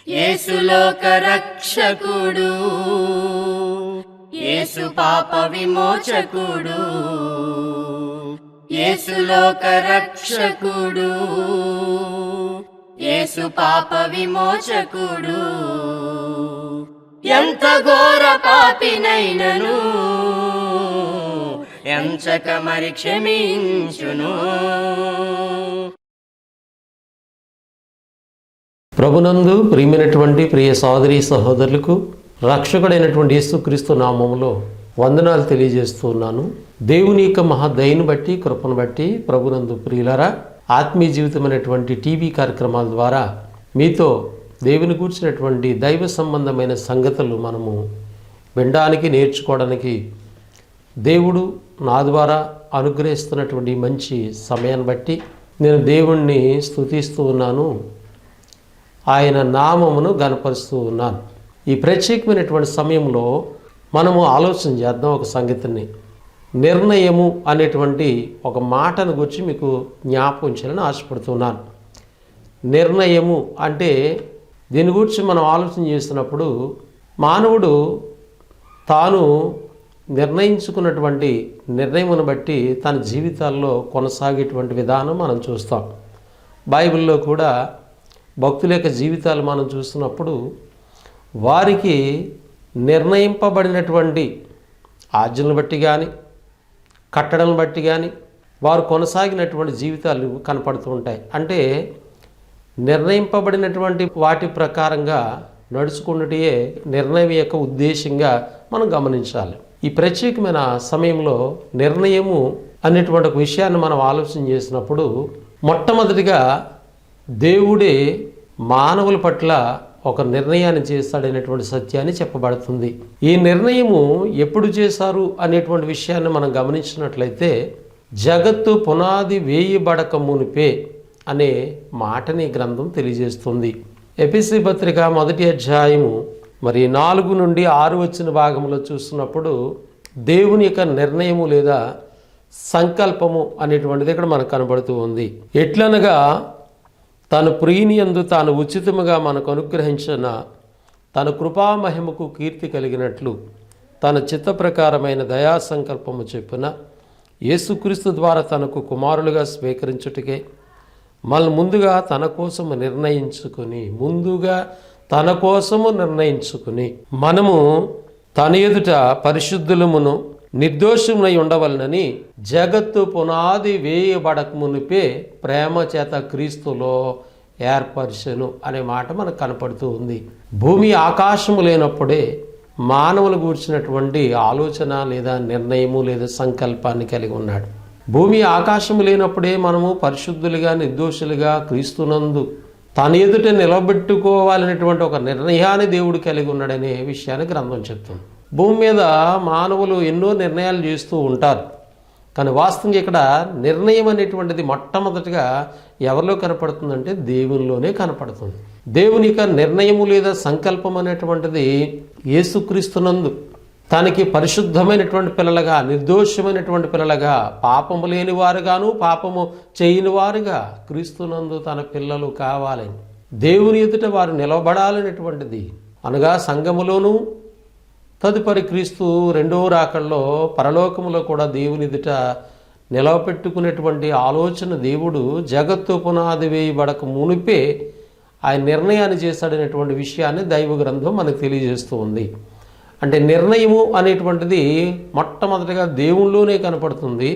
యేసు లోక రక్షకుడు, యేసు పాప విమోచకుడు, యేసు లోక రక్షకుడు, యేసు పాప విమోచకుడు. ఎంత ఘోర పాపినైనను ఎంచక మరి క్షమించును. ప్రభునందు ప్రియమైనటువంటి ప్రియ సోదరి సహోదరులకు రక్షకుడైనటువంటి యేసుక్రీస్తు నామములో వందనాలు తెలియజేస్తూ ఉన్నాను. దేవుని యొక్క మహాదయను బట్టి, కృపను బట్టి ప్రభునందు ప్రియులారా, ఆత్మీయ జీవితమైనటువంటి టీవీ కార్యక్రమాల ద్వారా మీతో దేవుని గూర్చినటువంటి దైవ సంబంధమైన సంగతులు మనము వినడానికి, నేర్చుకోవడానికి దేవుడు నా ద్వారా అనుగ్రహిస్తున్నటువంటి మంచి సమయాన్ని బట్టి నేను దేవుణ్ణి స్తుతిస్తూ ఉన్నాను, ఆయన నామమును గణపరుస్తూ ఉన్నాను. ఈ ప్రత్యేకమైనటువంటి సమయంలో మనము ఆలోచన చేద్దాం ఒక సంగతిని. నిర్ణయము అనేటువంటి ఒక మాటను గురించి మీకు జ్ఞాపకం చేయాలని ఆశపడుతున్నాను. నిర్ణయము అంటే దీని గురించి మనం ఆలోచన చేస్తున్నప్పుడు మానవుడు తాను నిర్ణయించుకున్నటువంటి నిర్ణయమును బట్టి తన జీవితాల్లో కొనసాగేటువంటి విధానం మనం చూస్తాం. బైబిల్లో కూడా భక్తుల యొక్క జీవితాలు మనం చూస్తున్నప్పుడు వారికి నిర్ణయింపబడినటువంటి ఆజ్ఞలను బట్టి కానీ, కట్టడలను బట్టి కానీ వారు కొనసాగినటువంటి జీవితాలు కనపడుతూ ఉంటాయి. అంటే నిర్ణయింపబడినటువంటి వాటి ప్రకారంగా నడుచుకున్నటే నిర్ణయం యొక్క ఉద్దేశంగా మనం గమనించాలి. ఈ ప్రత్యేకమైన సమయంలో నిర్ణయము అనేటువంటి ఒక విషయాన్ని మనం ఆలోచన చేసినప్పుడు మొట్టమొదటిగా దేవుడే మానవుల పట్ల ఒక నిర్ణయాన్ని చేస్తాడనేటువంటి సత్యాన్ని చెప్పబడుతుంది. ఈ నిర్ణయము ఎప్పుడు చేశారు అనేటువంటి విషయాన్ని మనం గమనించినట్లయితే జగత్తు పునాది వేయబడక మునిపే అనే మాటని గ్రంథం తెలియజేస్తుంది. ఎఫెసీ పత్రిక 1వ అధ్యాయము 4 నుండి 6 వచ్చిన భాగంలో చూస్తున్నప్పుడు దేవుని యొక్క నిర్ణయము లేదా సంకల్పము అనేటువంటిది ఇక్కడ మనకు కనబడుతూ ఉంది. ఎట్లనగా తన ప్రియునియందు తాను ఉచితముగా మనకు అనుగ్రహించిన తన కృపామహిమకు కీర్తి కలిగినట్లు తన చిత్త ప్రకారమైన దయా సంకల్పము చెప్పున యేసుక్రీస్తు ద్వారా తనకు కుమారులుగా స్వీకరించుటకే మనల్ని ముందుగా తన కోసము నిర్ణయించుకుని మనము తన ఎదుట పరిశుద్ధులమును నిర్దోషమునై ఉండవలనని జగత్తు పునాది వేయబడక మునిపే ప్రేమ చేత క్రీస్తులో ఏర్పరిచెను అనే మాట మనకు కనపడుతూ ఉంది. భూమి ఆకాశము లేనప్పుడే మానవులు గూర్చినటువంటి ఆలోచన లేదా నిర్ణయము లేదా సంకల్పాన్ని కలిగి ఉన్నాడు. భూమి ఆకాశము లేనప్పుడే మనము పరిశుద్ధులుగా, నిర్దోషులుగా క్రీస్తునందు తన ఎదుట నిలబెట్టుకోవాలనేటువంటి ఒక నిర్ణయాన్ని దేవుడు కలిగి ఉన్నాడనే విషయాన్ని గ్రంథం చెప్తుంది. భూమి మీద మానవులు ఎన్నో నిర్ణయాలు చేస్తూ ఉంటారు, కానీ వాస్తవంగా ఇక్కడ నిర్ణయం అనేటువంటిది మొట్టమొదటిగా ఎవరిలో కనపడుతుందంటే దేవునిలోనే కనపడుతుంది. దేవుని యొక్క నిర్ణయము లేదా సంకల్పం అనేటువంటిది యేసుక్రీస్తునందు తనకి పరిశుద్ధమైనటువంటి పిల్లలుగా, నిర్దోషమైనటువంటి పిల్లలుగా, పాపము లేని వారుగాను పాపము చేయని వారుగా క్రీస్తునందు తన పిల్లలు కావాలని, దేవుని ఎదుట వారు నిలబడాలనేటువంటిది, అనగా సంఘములోను తదుపరి క్రీస్తు రెండవ రాకడలో పరలోకములో కూడా దేవుని ఎదుట నిలవపెట్టుకునేటువంటి ఆలోచన దేవుడు జగత్తు పునాది వేయబడక మునిపే ఆయన నిర్ణయాన్ని చేశాడనేటువంటి విషయాన్ని దైవ గ్రంథం మనకు తెలియజేస్తూ ఉంది. అంటే నిర్ణయము అనేటువంటిది మొట్టమొదటిగా దేవుళ్ళలోనే కనపడుతుంది.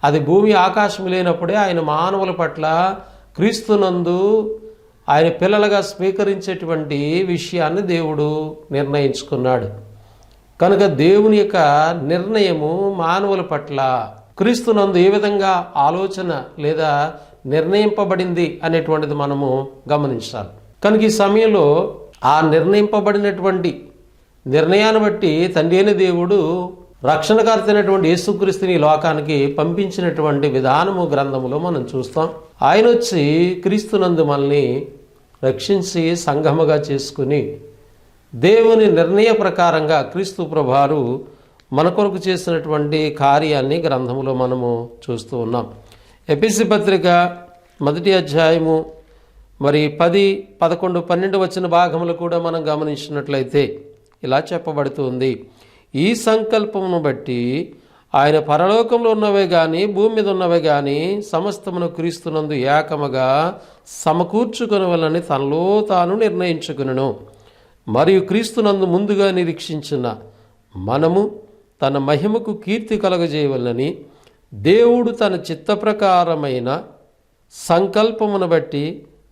అది భూమి ఆకాశం లేనప్పుడే ఆయన మానవుల పట్ల క్రీస్తునందు ఆయన పిల్లలుగా స్వీకరించేటువంటి విషయాన్ని దేవుడు నిర్ణయించుకున్నాడు. కనుక దేవుని యొక్క నిర్ణయము మానవుల పట్ల క్రీస్తునందు ఏ విధంగా ఆలోచన లేదా నిర్ణయింపబడింది అనేటువంటిది మనము గమనించాలి. కనుక ఈ సమయంలో ఆ నిర్ణయింపబడినటువంటి నిర్ణయాన్ని బట్టి తండ్రి అయిన దేవుడు రక్షణకర్త అయినటువంటి యేసుక్రీస్తుని లోకానికి పంపించినటువంటి విధానము గ్రంథములో మనం చూస్తాం. ఆయన వచ్చి క్రీస్తునందు మనల్ని రక్షించి సంఘముగా చేసుకుని దేవుని నిర్ణయ ప్రకారంగా క్రీస్తు ప్రభువారు మన కొరకు చేసినటువంటి కార్యాన్ని గ్రంథములో మనము చూస్తూ ఉన్నాం. ఎఫెసీ పత్రిక 1వ అధ్యాయము మరి 10, 11, 12 వచ్చిన భాగములు కూడా మనం గమనించినట్లయితే ఇలా చెప్పబడుతుంది. ఈ సంకల్పమును బట్టి ఆయన పరలోకంలో ఉన్నవే గాని భూమి మీద ఉన్నవే గాని సమస్తమును క్రీస్తునందు ఏకముగా సమకూర్చుకొనవలెనని తనలో తాను నిర్ణయించుకొనెను. మరియు క్రీస్తునందు ముందుగా నిరీక్షించిన మనము తన మహిమకు కీర్తి కలగజేయవలెనని దేవుడు తన చిత్త ప్రకారమైన సంకల్పమును బట్టి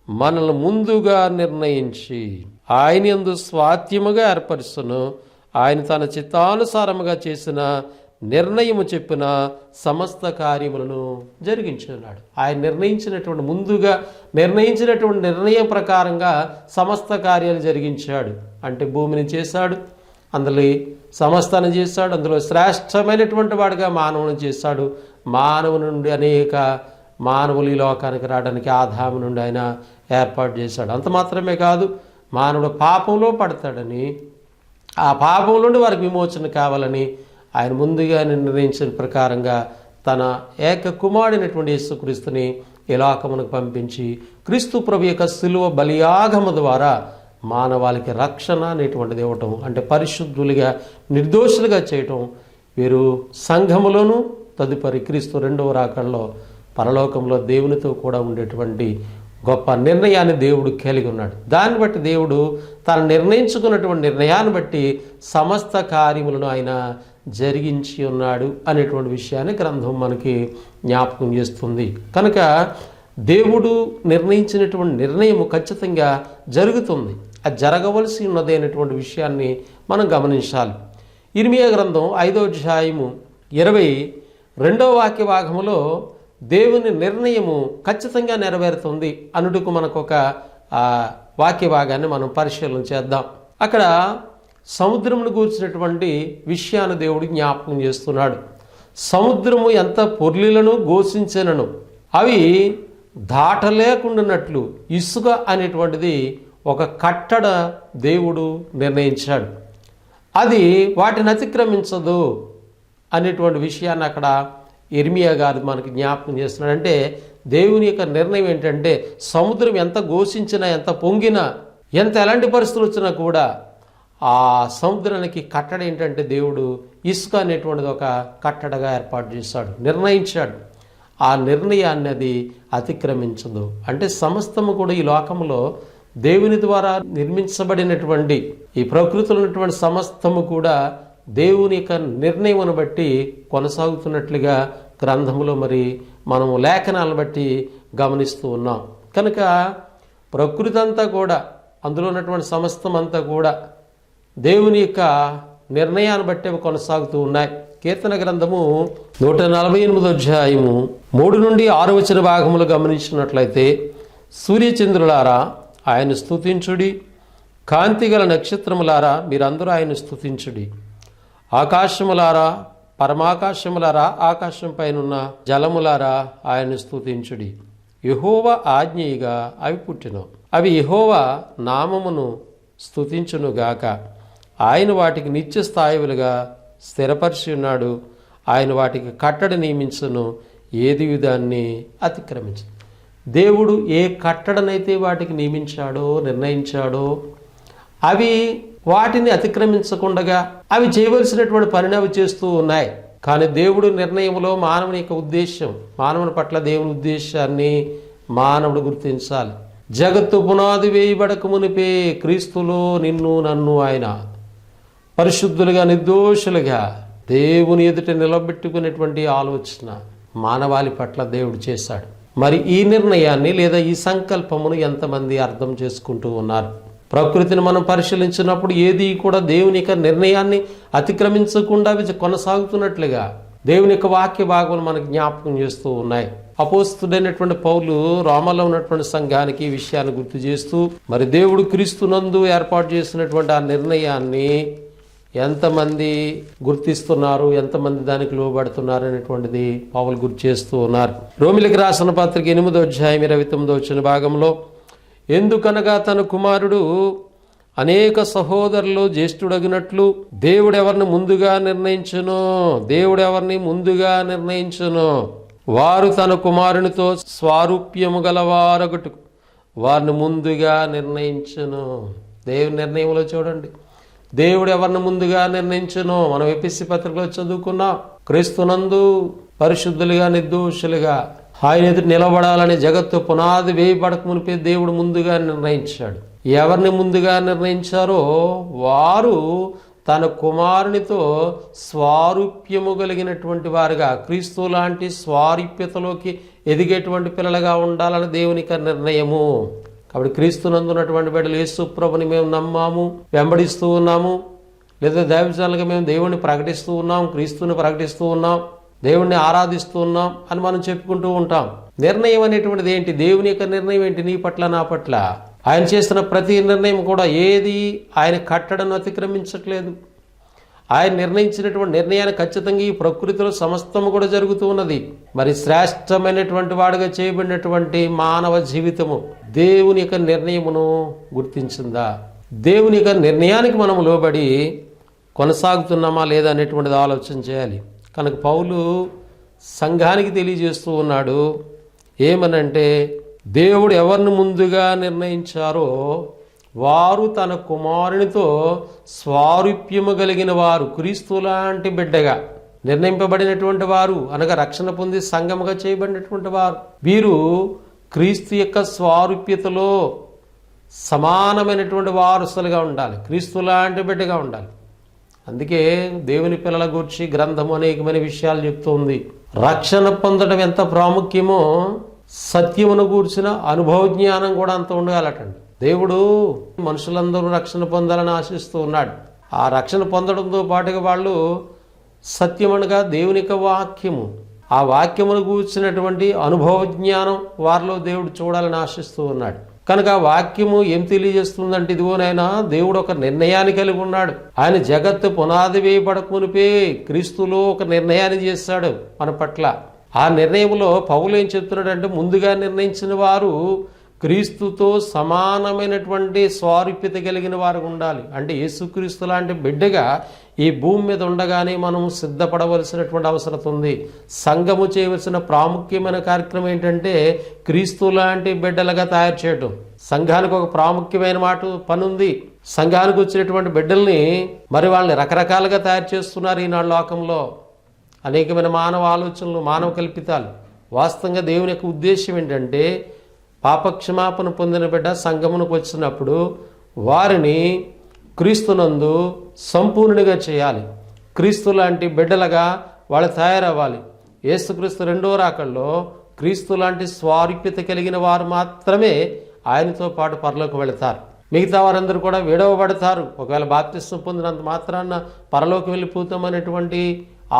మనల్ని ముందుగా నిర్ణయించి ఆయన యందు స్వాత్యముగా ఏర్పరుచును. ఆయన తన చిత్తానుసారముగా చేసిన నిర్ణయము చెప్పిన సమస్త కార్యములను జరిగించున్నాడు. ఆయన ముందుగా నిర్ణయించినటువంటి నిర్ణయం ప్రకారంగా సమస్త కార్యాలు జరిగించాడు. అంటే భూమిని చేశాడు, అందులో సమస్తాన్ని చేశాడు, అందులో శ్రేష్టమైనటువంటి వాడిగా మానవుని చేశాడు. మానవు నుండి అనేక మానవులు ఈ లోకానికి రావడానికి ఆదాము నుండి ఆయన ఏర్పాటు చేశాడు. అంత మాత్రమే కాదు, మానవుడు పాపంలో పడతాడని, ఆ పాపం నుండి వారికి విమోచన కావాలని ఆయన ముందుగా నిర్ణయించిన ప్రకారంగా తన ఏక కుమారుడైనటువంటి యేసుక్రీస్తుని ఈ లోకమునకు పంపించి క్రీస్తు ప్రభు యొక్క శిలువ బలియాగము ద్వారా మానవాళికి రక్షణ అనేటువంటిది ఇవ్వటం, అంటే పరిశుద్ధులుగా నిర్దోషులుగా చేయటం, వీరు సంఘములోను తదుపరి క్రీస్తు రెండవ రాకడలో పరలోకంలో దేవునితో కూడా ఉండేటువంటి గొప్ప నిర్ణయాన్ని దేవుడు కలిగి ఉన్నాడు. దాన్ని బట్టి దేవుడు తాను నిర్ణయించుకున్నటువంటి నిర్ణయాన్ని బట్టి సమస్త కార్యములను ఆయన జరిగించి ఉన్నాడు అనేటువంటి విషయాన్ని గ్రంథం మనకి జ్ఞాపకం చేస్తుంది. కనుక దేవుడు నిర్ణయించినటువంటి నిర్ణయము ఖచ్చితంగా జరుగుతుంది. అది జరగవలసి ఉన్నది అనేటువంటి విషయాన్ని మనం గమనించాలి. ఇర్మియా గ్రంథం 5వ అధ్యాయము 22వ వాక్య భాగములో దేవుని నిర్ణయము ఖచ్చితంగా నెరవేరుతుంది అనుటకు మనకు ఒక వాక్య భాగాన్ని మనం పరిశీలన చేద్దాం. అక్కడ సముద్రమును గూర్చినటువంటి విషయాన్ని దేవుడు జ్ఞాపకం చేస్తున్నాడు. సముద్రము ఎంత పొర్లిలను ఘోషించెనను అవి దాటలేకుండానట్లు ఇసుక అనేటువంటిది ఒక కట్టడ దేవుడు నిర్ణయించాడు. అది వాటిని అతిక్రమించదు అనేటువంటి విషయాన్ని అక్కడ ఇర్మియా గారు మనకి జ్ఞాపకం చేస్తున్నాడు. అంటే దేవుని యొక్క నిర్ణయం ఏంటంటే సముద్రం ఎంత ఘోషించినా, ఎంత పొంగినా, ఎలాంటి పరిస్థితులు వచ్చినా కూడా ఆ సముద్రానికి కట్టడ ఏంటంటే దేవుడు ఇసుక అనేటువంటిది ఒక కట్టడగా ఏర్పాటు చేశాడు, నిర్ణయించాడు. ఆ నిర్ణయాన్ని అది అతిక్రమించదు. అంటే సమస్తము కూడా ఈ లోకంలో దేవుని ద్వారా నిర్మించబడినటువంటి ఈ ప్రకృతిలో ఉన్నటువంటి సమస్తము కూడా దేవుని యొక్క నిర్ణయమును బట్టి కొనసాగుతున్నట్లుగా గ్రంథములో మరి మనము లేఖనాలను బట్టి గమనిస్తూ ఉన్నాం. కనుక ప్రకృతి అంతా కూడా, అందులో ఉన్నటువంటి సమస్తం అంతా కూడా దేవుని యొక్క నిర్ణయాన్ని బట్టి అవి కొనసాగుతూ ఉన్నాయి. కీర్తన గ్రంథము 148వ అధ్యాయము 3 నుండి 6 వచన భాగములు గమనించినట్లయితే, సూర్యచంద్రులారా ఆయన స్తుతించుడి, కాంతిగల నక్షత్రములారా మీరందరూ ఆయన స్తుతించుడి, ఆకాశములారా పరమాకాశములారా ఆకాశం పైనున్న జలములారా ఆయన స్తుతించుడి. యెహోవా ఆజ్ఞగా అవి పుట్టెను, అవి యెహోవా నామమును స్తుతించునుగాక. ఆయన వాటికి నిత్య స్థాయిలుగా స్థిరపరిచి ఉన్నాడు. ఆయన వాటికి కట్టడి నియమించును, ఏది విధాన్ని అతిక్రమించు. దేవుడు ఏ కట్టడనైతే వాటికి నియమించాడో, నిర్ణయించాడో, అవి వాటిని అతిక్రమించకుండా అవి చేయవలసినటువంటి పనిని అవి చేస్తూ ఉన్నాయి. కానీ దేవుడు నిర్ణయంలో మానవుని యొక్క ఉద్దేశం, మానవుని పట్ల దేవుని ఉద్దేశాన్ని మానవుడు గుర్తించాలి. జగత్తు పునాది వేయబడక మునిపే క్రీస్తులో నిన్ను నన్ను ఆయన పరిశుద్ధులుగా నిర్దోషులుగా దేవుని ఎదుట నిలబెట్టుకునేటువంటి ఆలోచన మానవాళి పట్ల దేవుడు చేశాడు. మరి ఈ నిర్ణయాన్ని లేదా ఈ సంకల్పమును ఎంతమంది అర్థం చేసుకుంటూ ఉన్నారు? ప్రకృతిని మనం పరిశీలించినప్పుడు ఏది కూడా దేవుని యొక్క నిర్ణయాన్ని అతిక్రమించకుండా అవి కొనసాగుతున్నట్లుగా దేవుని యొక్క వాక్య భాగములు మనకు జ్ఞాపకం చేస్తూ ఉన్నాయి. అపోస్తుడైనటువంటి పౌలు రోమాలో ఉన్నటువంటి సంఘానికి ఈ విషయాన్ని గుర్తు చేస్తూ, మరి దేవుడు క్రీస్తునందు ఏర్పాటు చేసినటువంటి ఆ నిర్ణయాన్ని ఎంతమంది గుర్తిస్తున్నారు, ఎంతమంది దానికి లోబడుతున్నారు అనేటువంటిది పౌలు గుర్తు చేస్తూ ఉన్నారు. రోమిలికి రాసిన పత్రిక 8వ అధ్యాయం 29వ వచన భాగంలో, ఎందుకనగా తన కుమారుడు అనేక సహోదరులు జ్యేష్ఠుడగినట్లు దేవుడెవరిని ముందుగా నిర్ణయించును వారు తన కుమారునితో స్వారూప్యము గలవారొకటి వారిని ముందుగా నిర్ణయించును. దేవుని నిర్ణయంలో చూడండి, దేవుడు ఎవరిని ముందుగా నిర్ణయించును. మనం ఎపిసి పత్రికలో చదువుకున్నాం, క్రీస్తునందు పరిశుద్ధులుగా నిర్దోషులుగా ఆయన ఎదుటి నిలబడాలని జగత్తు పునాది వేయబడక మునిపే దేవుడు ముందుగా నిర్ణయించాడు. ఎవరిని ముందుగా నిర్ణయించారో వారు తన కుమారునితో స్వారూప్యము కలిగినటువంటి వారుగా, క్రీస్తు లాంటి స్వారూప్యతలోకి ఎదిగేటువంటి పిల్లలుగా ఉండాలని దేవునికి నిర్ణయము. కాబట్టి క్రీస్తునందున్నటువంటి బిడ్డలు యేసు ప్రభుని మేము నమ్మాము, వెంబడిస్తూ ఉన్నాము, లేదా దైవజనులుగా మేము దేవుణ్ణి ప్రకటిస్తూ ఉన్నాం, క్రీస్తుని ప్రకటిస్తూ ఉన్నాం, దేవుణ్ణి ఆరాధిస్తూ ఉన్నాం అని మనం చెప్పుకుంటూ ఉంటాం. నిర్ణయం అనేటువంటిది ఏంటి? దేవుని యొక్క నిర్ణయం ఏంటి? నీ పట్ల, నా పట్ల. ఆయన చేస్తున్న ప్రతి నిర్ణయం కూడా ఏది ఆయన కట్టడను అతిక్రమించట్లేదు. ఆయన నిర్ణయించినటువంటి నిర్ణయాన్ని ఖచ్చితంగా ఈ ప్రకృతిలో సమస్తము కూడా జరుగుతూ ఉన్నది. మరి శ్రేష్టమైనటువంటి వాడుగా చేయబడినటువంటి మానవ జీవితము దేవుని యొక్క నిర్ణయమును గుర్తించిందా? దేవుని యొక్క నిర్ణయానికి మనం లోబడి కొనసాగుతున్నామా లేదా అనేటువంటిది ఆలోచన చేయాలి. కనుక పౌలు సంఘానికి తెలియజేస్తూ ఉన్నాడు, ఏమనంటే దేవుడు ఎవరిని ముందుగా నిర్ణయించారో వారు తన కుమారునితో స్వారూప్యము కలిగిన వారు, క్రీస్తు లాంటి బిడ్డగా నిర్ణయింపబడినటువంటి వారు, అనగా రక్షణ పొంది సంఘముగా చేయబడినటువంటి వారు, వీరు క్రీస్తు యొక్క స్వారూప్యతలో సమానమైనటువంటి వారసులుగా ఉండాలి, క్రీస్తు లాంటి బిడ్డగా ఉండాలి. అందుకే దేవుని పిల్లల గురించి గ్రంథము అనేకమైన విషయాలు చెప్తుంది. రక్షణ పొందడం ఎంత ప్రాముఖ్యమో సత్యమును గూర్చిన అనుభవ జ్ఞానం కూడా అంత ఉండాలటండి. దేవుడు మనుషులందరూ రక్షణ పొందాలని ఆశిస్తూ ఉన్నాడు. ఆ రక్షణ పొందడంతో పాటుగా వాళ్ళు సత్యమనగా దేవుని యొక్క వాక్యము, ఆ వాక్యమును గూర్చినటువంటి అనుభవ జ్ఞానం వారిలో దేవుడు చూడాలని ఆశిస్తూ ఉన్నాడు. కనుక ఆ వాక్యము ఏం తెలియజేస్తుందంటే, ఇదిగోనైనా దేవుడు ఒక నిర్ణయాన్ని కలిగి ఉన్నాడు. ఆయన జగత్తు పునాది వేయబడక మునిపే క్రీస్తులో ఒక నిర్ణయాన్ని చేశాడు మన పట్ల. ఆ నిర్ణయంలో పౌలు ఏం చెప్తున్నాడంటే, ముందుగా నిర్ణయించిన వారు క్రీస్తుతో సమానమైనటువంటి స్వారూప్యత కలిగిన వారు ఉండాలి. అంటే యేసుక్రీస్తు లాంటి బిడ్డగా ఈ భూమి మీద ఉండగానే మనం సిద్ధపడవలసినటువంటి అవసరం ఉంది. సంఘము చేయవలసిన ప్రాముఖ్యమైన కార్యక్రమం ఏంటంటే క్రీస్తు లాంటి బిడ్డలుగా తయారు చేయటం. సంఘానికి ఒక ప్రాముఖ్యమైన పని ఉంది. సంఘానికి వచ్చినటువంటి బిడ్డల్ని మరి వాళ్ళని రకరకాలుగా తయారు చేస్తున్నారు ఈనాడు లోకంలో. అనేకమైన మానవ ఆలోచనలు, మానవ కల్పితాలు. వాస్తవంగా దేవుని యొక్క ఉద్దేశం ఏంటంటే, పాపక్షమాపణ పొందిన బిడ్డ సంఘమునకు వచ్చినప్పుడు వారిని క్రీస్తునందు సంపూర్ణునిగా చేయాలి. క్రీస్తు లాంటి బిడ్డలుగా వాళ్ళు తయారవ్వాలి. యేసుక్రీస్తు రెండో రాకల్లో క్రీస్తు లాంటి స్వారూప్యత కలిగిన వారు మాత్రమే ఆయనతో పాటు పరలోకి వెళతారు. మిగతా వారందరూ కూడా విడవబడతారు. ఒకవేళ బాప్తిస్మం పొందినంత మాత్రాన పరలోకి వెళ్ళిపోతామనేటువంటి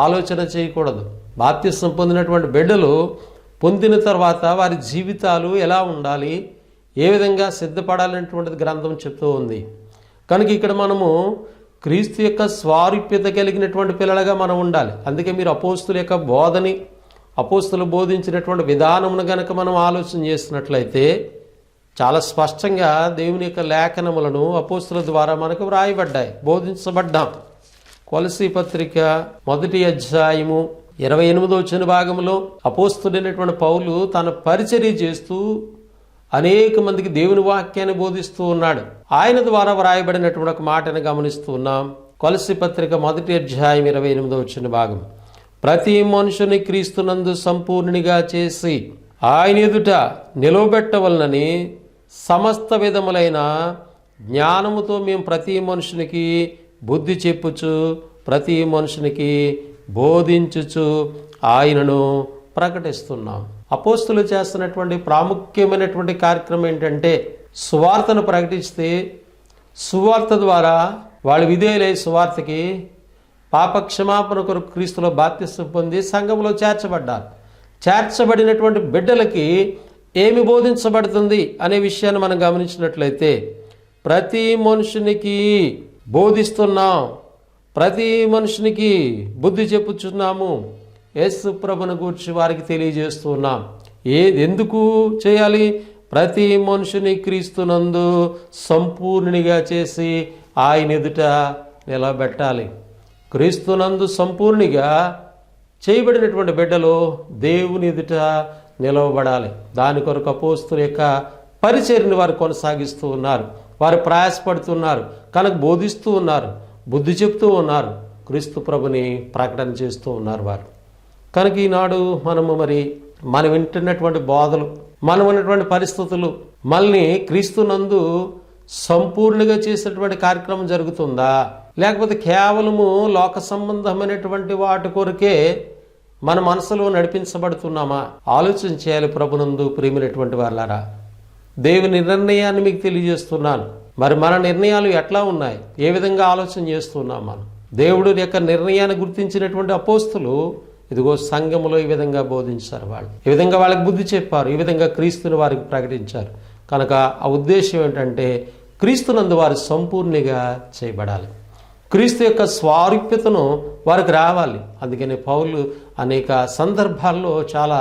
ఆలోచన చేయకూడదు. బాప్తిస్మం పొందినటువంటి బిడ్డలు పొందిన తర్వాత వారి జీవితాలు ఎలా ఉండాలి, ఏ విధంగా సిద్ధపడాలనేటువంటిది గ్రంథం చెప్తూ ఉంది. కనుక ఇక్కడ మనము క్రీస్తు యొక్క స్వారూప్యత కలిగినటువంటి పిల్లలుగా మనం ఉండాలి. అందుకే మీరు అపోస్తుల యొక్క బోధని, అపోస్తులు బోధించినటువంటి విధానమును గనక మనం ఆలోచన చేసినట్లయితే చాలా స్పష్టంగా దేవుని యొక్క లేఖనములను అపోస్తుల ద్వారా మనకు వ్రాయబడ్డాయి, బోధించబడ్డాం. కొలసీ పత్రిక 1వ అధ్యాయము 28వ భాగంలో అపోస్తుడైనటువంటి పౌలు తన పరిచర్య చేస్తూ అనేక మందికి దేవుని వాక్యాన్ని బోధిస్తూ ఉన్నాడు. ఆయన ద్వారా వ్రాయబడినటువంటి ఒక మాటను గమనిస్తూ ఉన్నాం. కొలసీ పత్రిక 1వ అధ్యాయం 28వ భాగం, ప్రతి మనుషుని క్రీస్తునందు సంపూర్ణునిగా చేసి ఆయన ఎదుట నిలవబెట్టవలనని సమస్త విధములైన జ్ఞానముతో మేము ప్రతి మనుషునికి బుద్ధి చెప్పుచు ప్రతి మనుషునికి బోధించుచు ఆయనను ప్రకటిస్తున్నాం. అపోస్తులు చేస్తున్నటువంటి ప్రాముఖ్యమైనటువంటి కార్యక్రమం ఏంటంటే, సువార్తను ప్రకటిస్తే సువార్త ద్వారా వాళ్ళు విధేయులై సువార్తకి పాపక్షమాపణ కొరకు క్రీస్తులో బాప్తిస్మం పొంది సంఘంలో చేర్చబడ్డారు. చేర్చబడినటువంటి బిడ్డలకి ఏమి బోధించబడుతుంది అనే విషయాన్ని మనం గమనించినట్లయితే, ప్రతి మనుషునికి బోధిస్తున్నాం, ప్రతి మనుషునికి బుద్ధి చెప్పుచున్నాము, యేసు ప్రభుని గూర్చి వారికి తెలియజేస్తున్నాం. ఎందుకు చేయాలి? ప్రతి మనుషుని క్రీస్తునందు సంపూర్ణునిగా చేసి ఆయన ఎదుట నిలబెట్టాలి. క్రీస్తునందు సంపూర్ణిగా చేయబడినటువంటి బిడ్డలు దేవుని ఎదుట నిలవబడాలి. దాని కొరకు అపోస్తుల యొక్క పరిచర్ని వారు కొనసాగిస్తూ ఉన్నారు, వారు ప్రయాసపడుతున్నారు, కనుక బోధిస్తూ ఉన్నారు, బుద్ధి చెప్తూ ఉన్నారు, క్రీస్తు ప్రభుని ప్రకటన చేస్తూ ఉన్నారు వారు. కనుక ఈనాడు మనం వింటున్నటువంటి బోధలు, మనం ఉన్నటువంటి పరిస్థితులు మనల్ని క్రీస్తునందు సంపూర్ణంగా చేసేటువంటి కార్యక్రమం జరుగుతుందా, లేకపోతే కేవలము లోక సంబంధమైనటువంటి వాటి కొరకే మన మనసులో నడిపించబడుతున్నామా? ఆలోచన చేయాలి ప్రభునందు ప్రియమైనటువంటి వాళ్ళారా. దేవుని నిర్ణయాన్ని మీకు తెలియజేస్తున్నాను. మరి మన నిర్ణయాలు ఎట్లా ఉన్నాయి? ఏ విధంగా ఆలోచన చేస్తున్నాం మనం? దేవుడు యొక్క నిర్ణయాన్ని గుర్తించినటువంటి అపోస్తులు ఇదిగో సంఘములో ఈ విధంగా బోధించారు, వాళ్ళు ఈ విధంగా వాళ్ళకి బుద్ధి చెప్పారు, ఈ విధంగా క్రీస్తుని వారికి ప్రకటించారు. కనుక ఆ ఉద్దేశం ఏంటంటే క్రీస్తునందు వారు సంపూర్ణంగా చేయబడాలి, క్రీస్తు యొక్క స్వారూప్యతను వారికి రావాలి. అందుకని పౌలు అనేక సందర్భాల్లో చాలా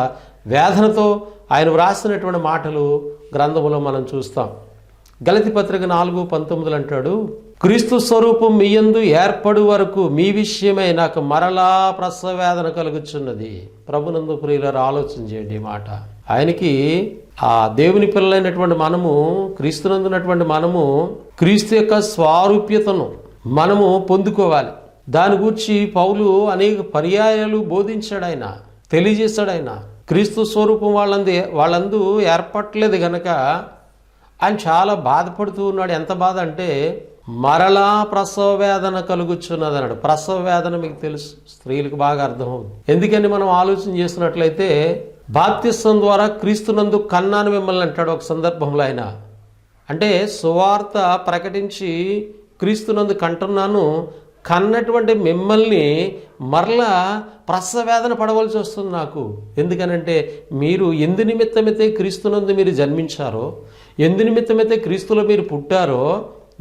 వేదనతో ఆయన వ్రాసినటువంటి మాటలు గ్రంథములో మనం చూస్తాం. గలతీ పత్రిక 4:19 అంటాడు, క్రీస్తు స్వరూపం మీ యందు ఏర్పడు వరకు మీ విషయమై నాకు మరలా ప్రసవ వేదన కలుగుచున్నది. ప్రభునందు ప్రియులారా, ఆలోచన చేయండి ఈ మాట. ఆయనకి ఆ దేవుని పిల్లలైనటువంటి మనము, క్రీస్తునందున్నటువంటి మనము క్రీస్తు యొక్క స్వారూప్యతను మనము పొందుకోవాలి. దాని గురించి పౌలు అనేక పర్యాయాలు బోధించాడు, ఆయన తెలియజేశాడు. ఆయన క్రీస్తు స్వరూపం వాళ్ళందు ఏర్పడలేదు గనక ఆయన చాలా బాధపడుతూ ఉన్నాడు. ఎంత బాధ అంటే మరలా ప్రసవ వేదన కలుగుచున్నది అన్నాడు. ప్రసవ వేదన మీకు తెలుసు, స్త్రీలకు బాగా అర్థమవుతుంది. ఎందుకని మనం ఆలోచన చేసినట్లయితే బాప్తిస్వం ద్వారా క్రీస్తునందు కన్నాను మిమ్మల్ని అంటాడు ఒక సందర్భంలో ఆయన. అంటే సువార్త ప్రకటించి క్రీస్తునందు కంటున్నాను, కన్నటువంటి మిమ్మల్ని మరలా ప్రసవ వేదన పడవలసి వస్తుంది నాకు. ఎందుకనంటే మీరు ఎందు నిమిత్తమైతే క్రీస్తునందు మీరు జన్మించారో, ఎందు నిమిత్తమైతే క్రీస్తులో మీరు పుట్టారో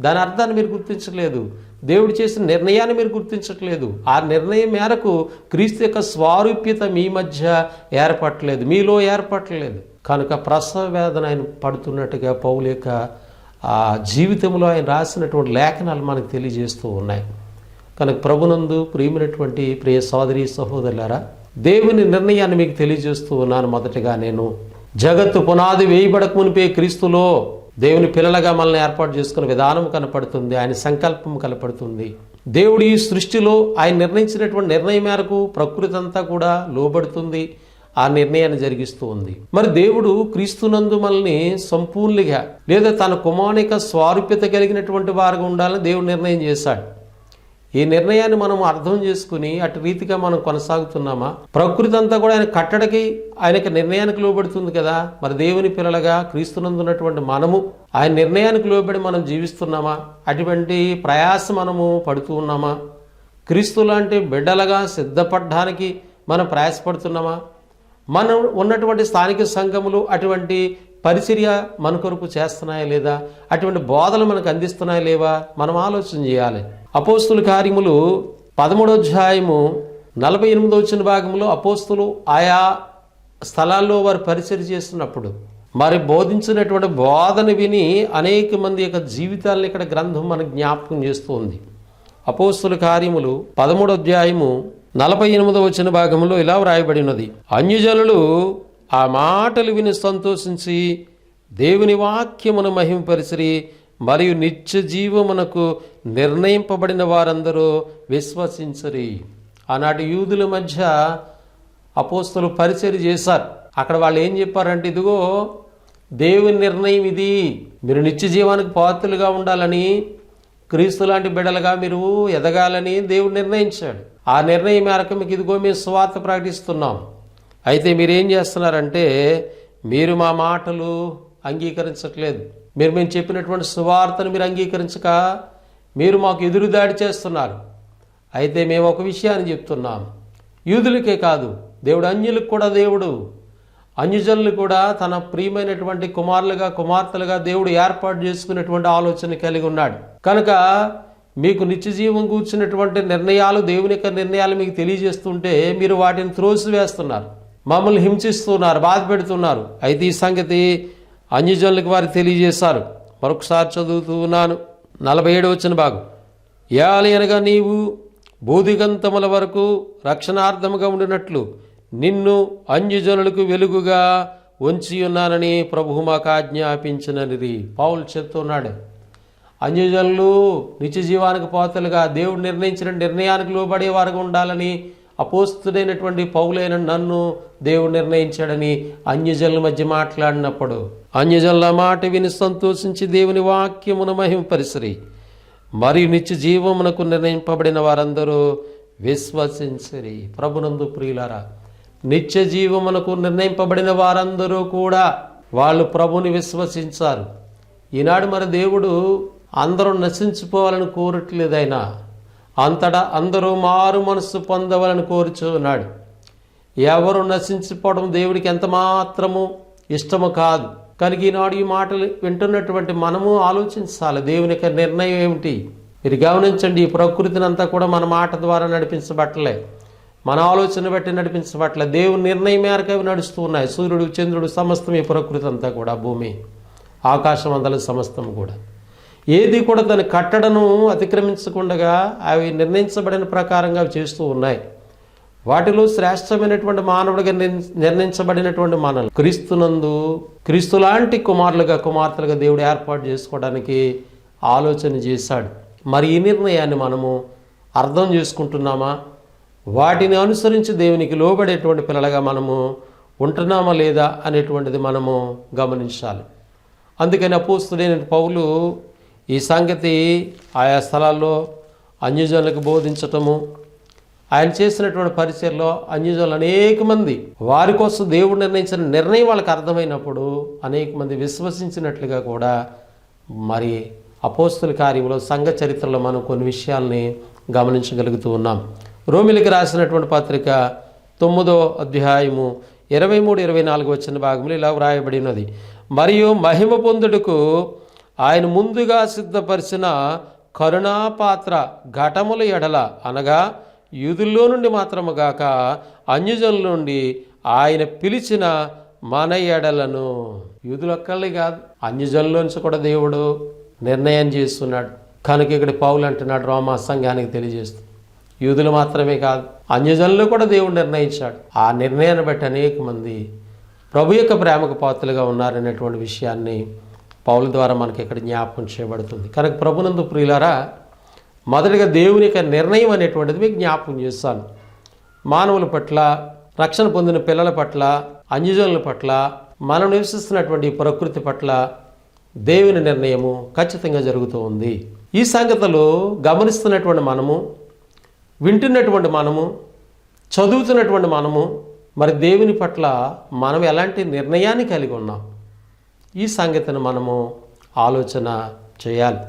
దాని అర్థాన్ని మీరు గుర్తించట్లేదు, దేవుడు చేసిన నిర్ణయాన్ని మీరు గుర్తించట్లేదు. ఆ నిర్ణయం మేరకు క్రీస్తు యొక్క స్వారూప్యత మీ మధ్య ఏర్పడలేదు, మీలో ఏర్పడలేదు. కనుక ప్రసవ వేదన ఆయన పడుతున్నట్టుగా పౌలు యొక్క ఆ జీవితంలో ఆయన రాసినటువంటి లేఖనాలు మనకు తెలియజేస్తూ ఉన్నాయి. కనుక ప్రభునందు ప్రియమైనటువంటి ప్రియ సోదరి సహోదరులారా, దేవుని నిర్ణయాన్ని మీకు తెలియజేస్తూ ఉన్నాను. మొదటగా నేను జగత్తు పునాది వేయబడక మునిపే క్రీస్తులో దేవుని పిల్లలుగా మనల్ని ఏర్పాటు చేసుకునే విధానం కనపడుతుంది, ఆయన సంకల్పం కనపడుతుంది. దేవుడు ఈ సృష్టిలో ఆయన నిర్ణయించినటువంటి నిర్ణయం మేరకు ప్రకృతి అంతా కూడా లోబడుతుంది, ఆ నిర్ణయాన్ని జరిగిస్తూ ఉంది. మరి దేవుడు క్రీస్తునందు మనల్ని సంపూర్ణంగా లేదా తన కుమారునిక స్వారూప్యత కలిగినటువంటి వారుగా ఉండాలని దేవుడు నిర్ణయం చేశాడు. ఈ నిర్ణయాన్ని మనం అర్థం చేసుకుని అటు రీతిగా మనం కొనసాగుతున్నామా? ప్రకృతి అంతా కూడా ఆయన కట్టడికి, ఆయనకి నిర్ణయానికి లోబడుతుంది కదా. మరి దేవుని పిల్లలుగా క్రీస్తునందు ఉన్నటువంటి మనము ఆయన నిర్ణయానికి లోబడి మనం జీవిస్తున్నామా? అటువంటి ప్రయాస మనము పడుతూ ఉన్నామా? క్రీస్తు లాంటి బిడ్డలుగా సిద్ధపడడానికి మనం ప్రయాసపడుతున్నామా? మనం ఉన్నటువంటి స్థానిక సంఘములు అటువంటి పరిచర్య మన కొరకు చేస్తున్నాయా లేదా? అటువంటి బోధలు మనకు అందిస్తున్నాయా లేవా? మనం ఆలోచన చేయాలి. అపోస్తుల కార్యములు 13:48 భాగంలో అపోస్తులు ఆయా స్థలాల్లో వారు పరిచర్య చేస్తున్నప్పుడు మరి బోధించినటువంటి బోధన విని అనేక మంది యొక్క జీవితాలను ఇక్కడ గ్రంథం మనకు జ్ఞాపకం చేస్తూ ఉంది. అపోస్తుల కార్యములు 13:48 భాగంలో ఇలా వ్రాయబడినది, అన్యజనులు ఆ మాటలు విని సంతోషించి దేవుని వాక్యమును మహిమపరిచిరి, మరియు నిత్య జీవమునకు నిర్ణయింపబడిన వారందరూ విశ్వసించరి. ఆనాటి యూదుల మధ్య అపోస్తులు పరిచర్య చేశారు. అక్కడ వాళ్ళు ఏం చెప్పారంటే, ఇదిగో దేవుని నిర్ణయం ఇది, మీరు నిత్య జీవానికి పాత్రలుగా ఉండాలని, క్రీస్తు లాంటి బిడ్డలుగా మీరు ఎదగాలని దేవుడు నిర్ణయించాడు. ఆ నిర్ణయం మేరకు మీకు ఇదిగో మేము సువార్త ప్రకటిస్తున్నాం. అయితే మీరేం చేస్తున్నారంటే మీరు మా మాటలు అంగీకరించట్లేదు, మేము చెప్పినటువంటి సువార్తను మీరు అంగీకరించక మీరు మాకు ఎదురుదాడి చేస్తున్నారు. అయితే మేము ఒక విషయాన్ని చెప్తున్నాం, యూదులకే కాదు, దేవుడు అన్యులకు కూడా, దేవుడు అన్యజనులు కూడా తన ప్రియమైనటువంటి కుమారులుగా కుమార్తెలుగా దేవుడు ఏర్పాటు చేసుకునేటువంటి ఆలోచన కలిగి ఉన్నాడు. కనుక మీకు నిత్యజీవం కూర్చున్నటువంటి నిర్ణయాలు, దేవుని యొక్క నిర్ణయాలు మీకు తెలియజేస్తుంటే మీరు వాటిని త్రోసివేస్తున్నారు, మమ్మల్ని హింసిస్తున్నారు, బాధ పెడుతున్నారు. అయితే ఈ సంగతి అన్యజనులకు వారు తెలియజేశారు. మరొకసారి చదువుతూ ఉన్నాను, 47 భాగం. ఏలి అనగా నీవు బూదిగంతముల వరకు రక్షణార్థముగా ఉండినట్లు నిన్ను అన్యజనులకు వెలుగుగా ఉంచి ఉన్నానని ప్రభువు మాకు ఆజ్ఞాపించినని పౌలు చెప్తున్నాడు. అన్యజనులు నిత్య జీవానికి పోతలుగా దేవుడు నిర్ణయించిన నిర్ణయానికి లోబడే వారుగా ఉండాలని అపోస్తుడైనటువంటి పౌలైన నన్ను దేవుడు నిర్ణయించాడని అన్యజనుల మధ్య మాట్లాడినప్పుడు అన్యజనుల మాట విని సంతోషించి దేవుని వాక్యమును మహిమపరిసిరి. మరియు నిత్య జీవమునకు నిర్ణయింపబడిన వారందరూ విశ్వసించిరి. ప్రభునందు ప్రియులారా, నిత్య జీవమునకు నిర్ణయింపబడిన వారందరూ కూడా వాళ్ళు ప్రభుని విశ్వసించారు. ఈనాడు మరి దేవుడు అందరూ నశించిపోవాలని కోరట్లేదైనా అంతటా అందరూ మారు మనస్సు పొందవాలని కోరుచున్నాడు. ఎవరు నశించిపోవడం దేవుడికి ఎంత మాత్రము ఇష్టము కాదు. కనుక ఈనాడు ఈ మాటలు వింటున్నటువంటి మనము ఆలోచించాలి, దేవుని యొక్క నిర్ణయం ఏమిటి. మీరు గమనించండి, ఈ ప్రకృతిని అంతా కూడా మన మాట ద్వారా నడిపించబట్టలే, మన ఆలోచన బట్టి నడిపించబట్టలే, దేవుని నిర్ణయం మేరకు అవి నడుస్తూ ఉన్నాయి. సూర్యుడు, చంద్రుడు, సమస్తం ఈ ప్రకృతి అంతా కూడా, భూమి, ఆకాశం అందల సమస్తం కూడా ఏది కూడా దాని కట్టడను అతిక్రమించకుండా అవి నిర్ణయించబడిన ప్రకారంగా అవి చేస్తూ ఉన్నాయి. వాటిలో శ్రేష్టమైనటువంటి మానవుడిగా నిర్ణయించబడినటువంటి మనల్ని క్రీస్తునందు క్రీస్తు లాంటి కుమార్తెలుగా దేవుడు ఏర్పాటు చేసుకోవడానికి ఆలోచన చేశాడు. మరి ఈ నిర్ణయాన్ని మనము అర్థం చేసుకుంటున్నామా? వాటిని అనుసరించి దేవునికి లోబడేటువంటి పిల్లలుగా మనము ఉంటున్నామా లేదా అనేటువంటిది మనము గమనించాలి. అందుకని అపోస్తుడైన పౌలు ఈ సంగతి ఆయా స్థలాల్లో అన్యజనులకు బోధించటము, ఆయన చేసినటువంటి పరిచయంలో అన్యజనులు అనేక మంది వారి కోసం దేవుడు నిర్ణయించిన నిర్ణయం వాళ్ళకి అర్థమైనప్పుడు అనేక మంది విశ్వసించినట్లుగా కూడా మరి అపోస్తుల కార్యంలో సంఘ చరిత్రలో మనం కొన్ని విషయాల్ని గమనించగలుగుతూ ఉన్నాం. రోమిలికి రాసినటువంటి పత్రిక 9వ అధ్యాయము 23-24 వచ్చిన భాగంలో ఇలా వ్రాయబడినది. మరియు మహిమ పొందుటకు ఆయన ముందుగా సిద్ధపరిచిన కరుణాపాత్ర ఘటముల ఎడల, అనగా యూదుల్లో నుండి మాత్రము గాక అన్యజనుల నుండి ఆయన పిలిచిన మన ఎడలను, యూదులొక్కళ్ళే కాదు అన్యజనుల నుంచి కూడా దేవుడు నిర్ణయం చేస్తున్నాడు. కనుక ఇక్కడ పౌలు అంటున్నాడు రోమా సంఘానికి తెలియజేస్తూ, యూదులు మాత్రమే కాదు అన్యజనులు కూడా దేవుడు నిర్ణయించాడు. ఆ నిర్ణయాన్ని బట్టి అనేక మంది ప్రభు యొక్క ప్రేమకు పాత్రలుగా ఉన్నారనేటువంటి విషయాన్ని పౌలు ద్వారా మనకి ఇక్కడ జ్ఞాపకం చేయబడుతుంది. కనుక ప్రభునందు ప్రియులారా, మొదటిగా దేవుని యొక్క నిర్ణయం అనేటువంటిది మీకు జ్ఞాపకం చేస్తాను. మానవుల పట్ల, రక్షణ పొందిన పిల్లల పట్ల, అన్యజనుల పట్ల, మనం నివసిస్తున్నటువంటి ప్రకృతి పట్ల దేవుని నిర్ణయము ఖచ్చితంగా జరుగుతూ ఉంది. ఈ సంగతులు గమనిస్తున్నటువంటి మనము, వింటున్నటువంటి మనము, చదువుతున్నటువంటి మనము, మరి దేవుని పట్ల మనం ఎలాంటి నిర్ణయాన్ని కలిగి ఉన్నాం, ఈ సంగతిని మనము ఆలోచన చేయాలి.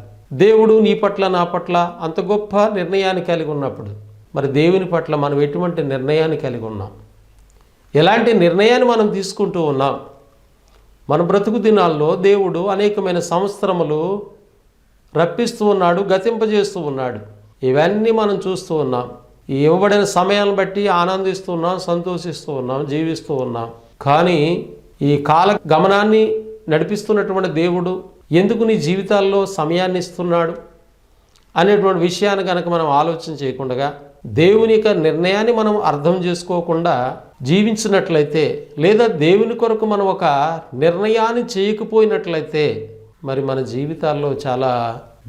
దేవుడు నీ పట్ల, నా పట్ల అంత గొప్ప నిర్ణయాన్ని కలిగి ఉన్నప్పుడు మరి దేవుని పట్ల మనం ఎటువంటి నిర్ణయాన్ని కలిగి ఉన్నాం, ఎలాంటి నిర్ణయాన్ని మనం తీసుకుంటూ ఉన్నాం. మన బ్రతుకు దినాల్లో దేవుడు అనేకమైన సంవత్సరములు రప్పిస్తూ ఉన్నాడు, గతింపజేస్తూ ఉన్నాడు. ఇవన్నీ మనం చూస్తూ ఉన్నాం. ఈ ఇవ్వబడిన సమయాన్ని బట్టి ఆనందిస్తూ ఉన్నాం, సంతోషిస్తూ ఉన్నాం, జీవిస్తూ ఉన్నాం. కానీ ఈ కాల గమనాన్ని నడిపిస్తున్నటువంటి దేవుడు ఎందుకు నీ జీవితాల్లో సమయాన్ని ఇస్తున్నాడు అనేటువంటి విషయాన్ని కనుక మనం ఆలోచన చేయకుండా, దేవుని యొక్క నిర్ణయాన్ని మనం అర్థం చేసుకోకుండా జీవించినట్లయితే, లేదా దేవుని కొరకు మనం ఒక నిర్ణయాన్ని చేయకపోయినట్లయితే మరి మన జీవితాల్లో చాలా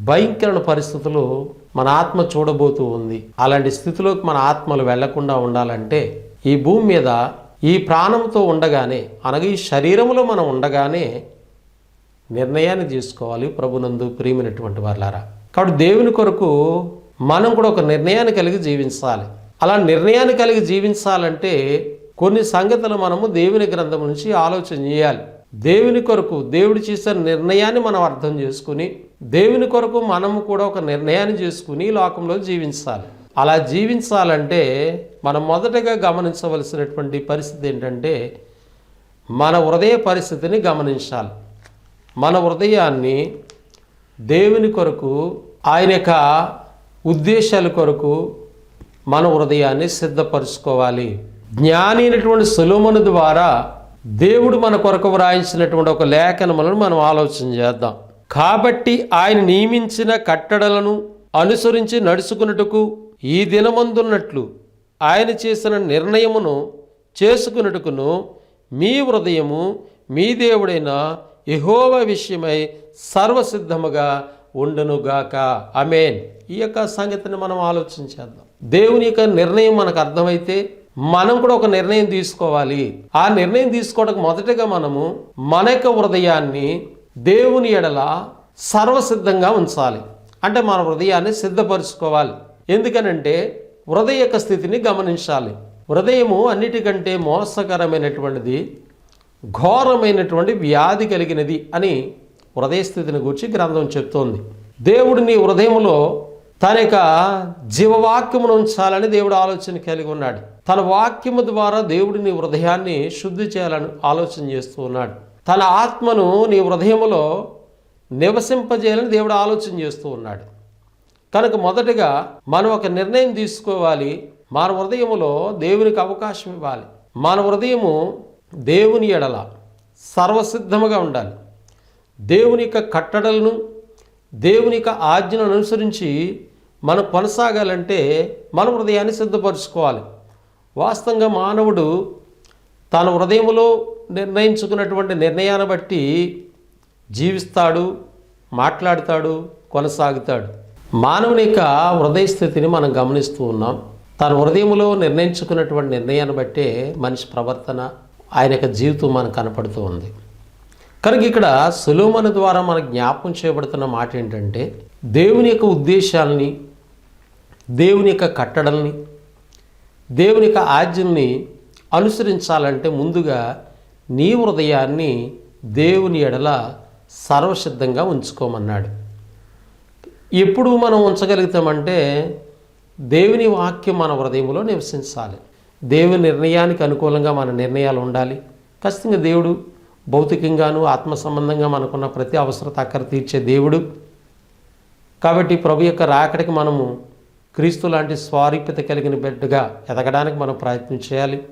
భయంకరమైన పరిస్థితులు మన ఆత్మ చూడబోతూ ఉంది. అలాంటి స్థితిలోకి మన ఆత్మలు వెళ్లకుండా ఉండాలంటే ఈ భూమి మీద ఈ ప్రాణంతో ఉండగానే, అనగా ఈ శరీరంలో మనం ఉండగానే నిర్ణయాన్ని తీసుకోవాలి. ప్రభునందు ప్రియమైనటువంటి వారులారా, కాబట్టి దేవుని కొరకు మనం కూడా ఒక నిర్ణయాన్ని కలిగి జీవించాలి. అలా నిర్ణయాన్ని కలిగి జీవించాలంటే కొన్ని సంగతులు మనము దేవుని గ్రంథం నుంచి ఆలోచన చేయాలి. దేవుని కొరకు దేవుడు చేసిన నిర్ణయాన్ని మనం అర్థం చేసుకుని, దేవుని కొరకు మనము కూడా ఒక నిర్ణయాన్ని చేసుకుని లోకంలో జీవించాలి. అలా జీవించాలంటే మనం మొదటగా గమనించవలసినటువంటి పరిస్థితి ఏంటంటే, మన హృదయ పరిస్థితిని గమనించాలి. మన హృదయాన్ని దేవుని కొరకు, ఆయన యొక్క ఉద్దేశాల కొరకు మన హృదయాన్ని సిద్ధపరచుకోవాలి. జ్ఞాని అయినటువంటి సొలొమోను ద్వారా దేవుడు మన కొరకు వ్రాయించినటువంటి ఒక లేఖనములను మనం ఆలోచన చేద్దాం. కాబట్టి ఆయన నియమించిన కట్టడలను అనుసరించి నడుచుకున్నట్టుకు ఈ దినమందున్నట్లు ఆయన చేసిన నిర్ణయమును చేసుకున్నట్టుకును మీ హృదయము మీ దేవుడైన యెహోవా విషయమై సర్వసిద్ధముగా ఉండునుగాక. ఆమేన్. ఈ యొక్క సంగతిని మనం ఆలోచించేద్దాం. దేవుని యొక్క నిర్ణయం మనకు అర్థమైతే మనం కూడా ఒక నిర్ణయం తీసుకోవాలి. ఆ నిర్ణయం తీసుకోవడానికి మొదటగా మనము మన యొక్క హృదయాన్ని దేవుని ఎడల సర్వసిద్ధంగా ఉంచాలి. అంటే మన హృదయాన్ని సిద్ధపరుచుకోవాలి. ఎందుకనంటే హృదయ యొక్క స్థితిని గమనించాలి. హృదయము అన్నిటికంటే మోసకరమైనటువంటిది, ఘోరమైనటువంటి వ్యాధి కలిగినది అని హృదయ స్థితిని గురించి గ్రంథం చెప్తోంది. దేవుడు నీ హృదయంలో తన యొక్క జీవవాక్యమును ఉంచాలని దేవుడు ఆలోచన కలిగి ఉన్నాడు. తన వాక్యము ద్వారా దేవుడు నీ హృదయాన్ని శుద్ధి చేయాలని ఆలోచన చేస్తూ ఉన్నాడు. తన ఆత్మను నీ హృదయములో నివసింపజేయాలని దేవుడు ఆలోచన చేస్తూ ఉన్నాడు. కనుక మొదటగా మనం ఒక నిర్ణయం తీసుకోవాలి. మన హృదయములో దేవునికి అవకాశం ఇవ్వాలి. మన హృదయము దేవుని ఎడల సర్వసిద్ధముగా ఉండాలి. దేవుని యొక్క కట్టడలను, దేవుని యొక్క ఆజ్ఞలను అనుసరించి మనం కొనసాగాలంటే మన హృదయాన్ని సిద్ధపరచుకోవాలి. వాస్తవంగా మానవుడు తన హృదయములో నిర్ణయించుకున్నటువంటి నిర్ణయాన్ని బట్టి జీవిస్తాడు, మాట్లాడతాడు, కొనసాగుతాడు. మానవుని యొక్క హృదయ స్థితిని మనం గమనిస్తూ ఉన్నాం. తన హృదయంలో నిర్ణయించుకున్నటువంటి నిర్ణయాన్ని బట్టే మనిషి ప్రవర్తన, ఆయన యొక్క జీవితం మనకు కనపడుతూ ఉంది. కనుక ఇక్కడ సొలొమోను ద్వారా మనకు జ్ఞాపకం చేయబడుతున్న మాట ఏంటంటే, దేవుని యొక్క ఉద్దేశాలని, దేవుని యొక్క కట్టడల్ని, దేవుని యొక్క ఆజ్ఞల్ని అనుసరించాలంటే ముందుగా నీ హృదయాన్ని దేవుని ఎడల సర్వసిద్ధంగా ఉంచుకోమన్నాడు. ఎప్పుడు మనం ఉంచగలుగుతామంటే దేవుని వాక్యం మన హృదయంలో నివసించాలి. దేవుని నిర్ణయానికి అనుకూలంగా మన నిర్ణయాలు ఉండాలి. ఖచ్చితంగా దేవుడు భౌతికంగాను ఆత్మ సంబంధంగా మనకున్న ప్రతి అవసరత అక్కర తీర్చే దేవుడు. కాబట్టి ప్రభు యొక్క రాకడికి మనము క్రీస్తు లాంటి స్వారూప్యత కలిగిన బిడ్డగా ఎదగడానికి మనం ప్రయత్నం చేయాలి.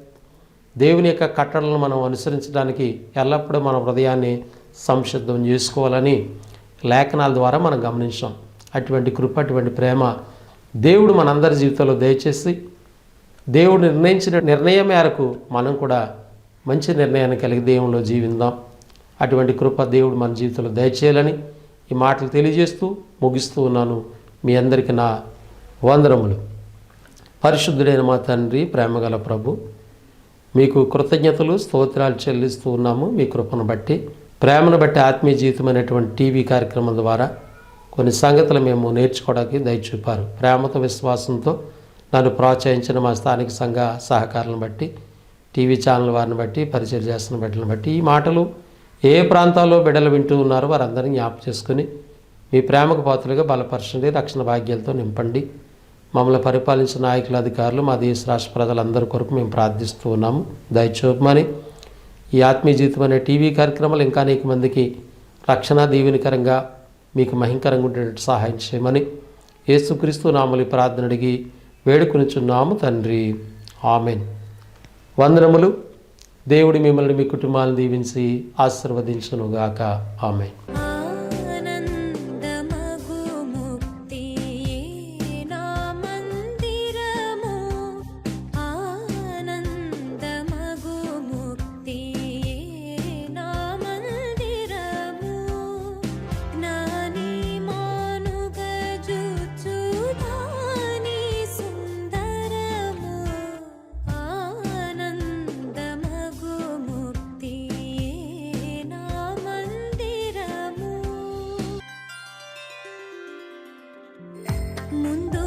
దేవుని యొక్క కట్టడలను మనం అనుసరించడానికి ఎల్లప్పుడూ మన హృదయాన్ని సంసిద్ధం చేసుకోవాలని లేఖనాల ద్వారా మనం గమనించాం. అటువంటి కృప, అటువంటి ప్రేమ దేవుడు మనందరి జీవితంలో దయచేసి దేవుడు నిర్ణయించిన నిర్ణయం మేరకు మనం కూడా మంచి నిర్ణయాన్ని కలిగి దేవునిలో జీవిద్దాం. అటువంటి కృప దేవుడు మన జీవితంలో దయచేయాలని ఈ మాటలు తెలియజేస్తూ ముగిస్తూ ఉన్నాను. మీ అందరికీ నా వందనములు. పరిశుద్ధుడైన మా తండ్రి, ప్రేమగల ప్రభు, మీకు కృతజ్ఞతలు, స్తోత్రాలు చెల్లిస్తూ ఉన్నాము. మీ కృపను బట్టి, ప్రేమను బట్టి ఆత్మీయ జీవితమైనటువంటి టీవీ కార్యక్రమం ద్వారా కొన్ని సంగతులు మేము నేర్చుకోవడానికి దయచూపారు. ప్రేమతో, విశ్వాసంతో నన్ను ప్రోత్సహించిన మా స్థానిక సంఘ సహకారాలను బట్టి, టీవీ ఛానల్ వారిని బట్టి, పరిచయం చేస్తున్న బిడ్డలను బట్టి, ఈ మాటలు ఏ ప్రాంతాల్లో బిడ్డలు వింటూ ఉన్నారో వారందరినీ జ్ఞాపకం చేసుకుని మీ ప్రేమకు పాత్రలుగా బలపరచండి, రక్షణ భాగ్యాలతో నింపండి. మమ్మల్ని పరిపాలించిన నాయకుల, అధికారులు, మా దేశ రాష్ట్ర ప్రజలందరి కొరకు మేము ప్రార్థిస్తూ ఉన్నాము. దయచూపమని ఈ ఆత్మీయ జీవితం అనే టీవీ కార్యక్రమాలు ఇంకా అనేక మందికి రక్షణ దీవెనకరంగా, మీకు మహింకరంగా ఉండేటట్టు సహాయం చేయమని యేసుక్రీస్తు నామములో ప్రార్థన అడిగి వేడుకొనుచున్నాము తండ్రి. ఆమెన్. వందనములు. దేవుడు మిమ్మల్ని, మీ కుటుంబాలను దీవించి ఆశీర్వదించునుగాక. ఆమెన్. ముందు